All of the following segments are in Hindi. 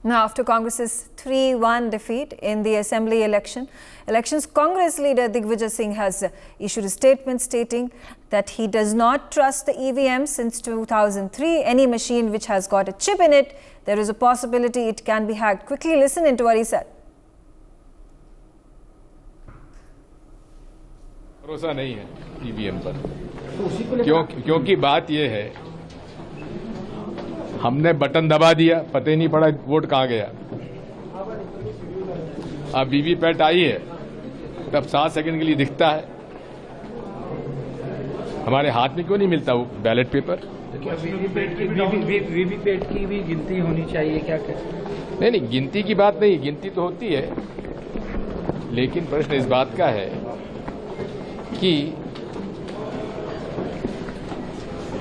Now, after Congress's 3-1 defeat in the Assembly elections, Congress leader Digvijay Singh has issued a statement stating that he does not trust the EVM since 2003. Any machine which has got a chip in it, there is a possibility it can be hacked. Quickly listen into what he said. भरोसा नहीं है ईवीएम पर, क्योंकि बात यह है, हमने बटन दबा दिया, पता ही नहीं पड़ा वोट कहां गया। अब वीवीपैट आई है तब 7 सेकंड के लिए दिखता है, हमारे हाथ में क्यों नहीं मिलता वो बैलेट पेपर? वीवीपैट की भी गिनती होनी चाहिए क्या? नहीं, गिनती की बात नहीं, गिनती तो होती है, लेकिन प्रश्न इस बात का है कि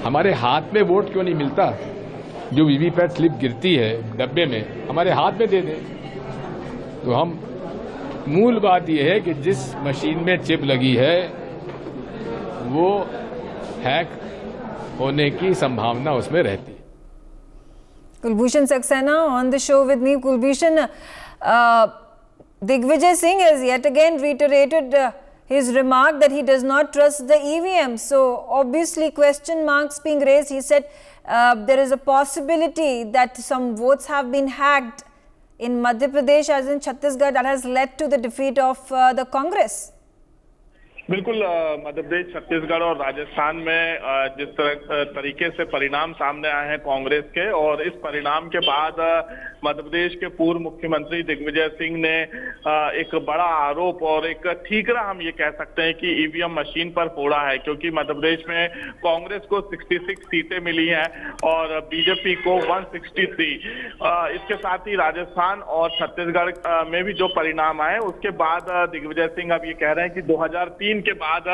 हमारे हाथ में वोट क्यों नहीं मिलता? जो वीवीपैट स्लिप गिरती है डब्बे में, हमारे हाथ में दे दें। तो हम मूल बात यह है कि जिस मशीन में चिप लगी है वो हैक होने की संभावना उसमें रहती है। Kulbhushan Saxena on the show with me. Kulbhushan, Digvijay Singh has yet again reiterated his remark that he does not trust the EVM. So obviously question marks being raised. He said there is a possibility that some votes have been hacked in Madhya Pradesh as in Chhattisgarh that has led to the defeat of the Congress. बिल्कुल, मध्य प्रदेश, छत्तीसगढ़ और राजस्थान में जिस तरीके से परिणाम सामने आए हैं कांग्रेस के, और इस परिणाम के बाद मध्य प्रदेश के पूर्व मुख्यमंत्री दिग्विजय सिंह ने एक बड़ा आरोप और एक ठीकरा हम ये कह सकते हैं कि ईवीएम मशीन पर फोड़ा है, क्योंकि मध्य प्रदेश में कांग्रेस को 66 सीटें मिली हैं और बीजेपी को 163। इसके साथ ही राजस्थान और छत्तीसगढ़ में भी जो परिणाम आए उसके बाद दिग्विजय सिंह अब ये कह रहे हैं कि 2003 के बाद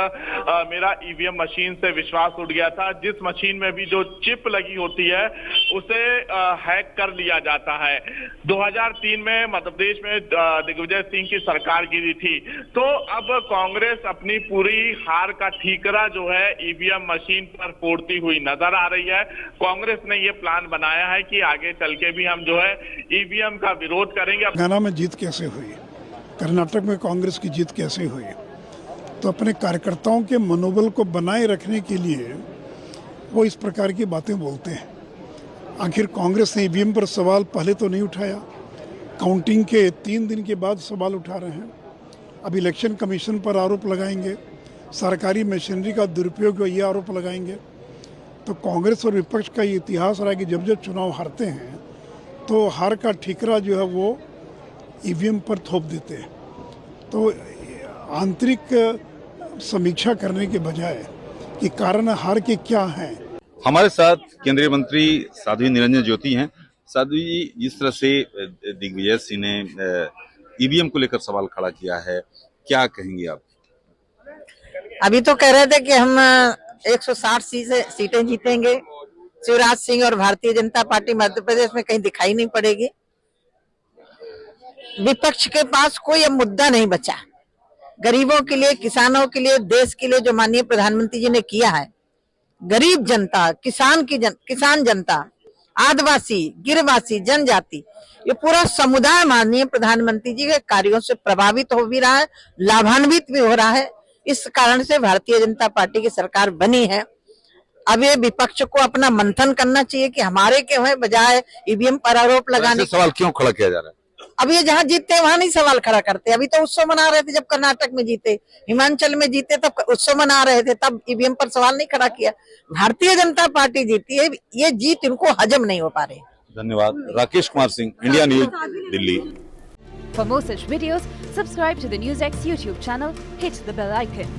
मेरा ईवीएम मशीन से विश्वास उठ गया था। जिस मशीन में भी जो चिप लगी होती है उसे हैक कर लिया जाता है। 2003 में मध्य प्रदेश में दिग्विजय सिंह की सरकार गिरी थी, तो अब कांग्रेस अपनी पूरी हार का ठीकरा जो है ईवीएम मशीन पर फोड़ती हुई नजर आ रही है। कांग्रेस ने ये प्लान बनाया है कि आगे चल के भी हम जो है ईवीएम का विरोध करेंगे। तेलंगाना में जीत कैसे हुई, कर्नाटक में कांग्रेस की जीत कैसे हुई, तो अपने कार्यकर्ताओं के मनोबल को बनाए रखने के लिए वो इस प्रकार की बातें बोलते हैं। आखिर कांग्रेस ने ईवीएम पर सवाल पहले तो नहीं उठाया, काउंटिंग के 3 दिन के बाद सवाल उठा रहे हैं। अब इलेक्शन कमीशन पर आरोप लगाएंगे, सरकारी मशीनरी का दुरुपयोग का ये आरोप लगाएंगे। तो कांग्रेस और विपक्ष का ये इतिहास रहा है कि जब जब चुनाव हारते हैं तो हार का ठीकरा जो है वो ईवीएम पर थोप देते हैं। तो आंतरिक समीक्षा करने के बजाय कि कारण हार के क्या हैं। हमारे साथ केंद्रीय मंत्री साध्वी निरंजन ज्योति हैं। साध्वी जी, जिस तरह से दिग्विजय सिंह ने ईवीएम को लेकर सवाल खड़ा किया है, क्या कहेंगे आप? अभी तो कह रहे थे कि हम 160 सीटें जीतेंगे। शिवराज सिंह और भारतीय जनता पार्टी मध्य प्रदेश में कहीं दिखाई नहीं पड़ेगी। विपक्ष के पास कोई अब मुद्दा नहीं बचा। गरीबों के लिए, किसानों के लिए, देश के लिए जो माननीय प्रधानमंत्री जी ने किया है, गरीब जनता, किसान जनता, आदिवासी, गिरवासी, जनजाति, ये पूरा समुदाय माननीय प्रधानमंत्री जी के कार्यों से प्रभावित हो भी रहा है, लाभान्वित भी हो रहा है। इस कारण से भारतीय जनता पार्टी की सरकार बनी है। अब ये विपक्ष को अपना मंथन करना चाहिए कि हमारे क्यों है, बजाय ईवीएम पर आरोप लगाने। सवाल क्यों खड़ा किया जा रहा है? अब ये जहाँ जीतते हैं वहां नहीं सवाल खड़ा करते। अभी तो उत्सव मना रहे थे जब कर्नाटक में जीते, हिमाचल में जीते तब उत्सव मना रहे थे, तब ईवीएम पर सवाल नहीं खड़ा किया। भारतीय जनता पार्टी जीती है, ये जीत इनको हजम नहीं हो पा रही। धन्यवाद। Rakesh Kumar Singh, India news, Delhi. For more such videos, subscribe to the NewsX YouTube channel, hit the bell icon.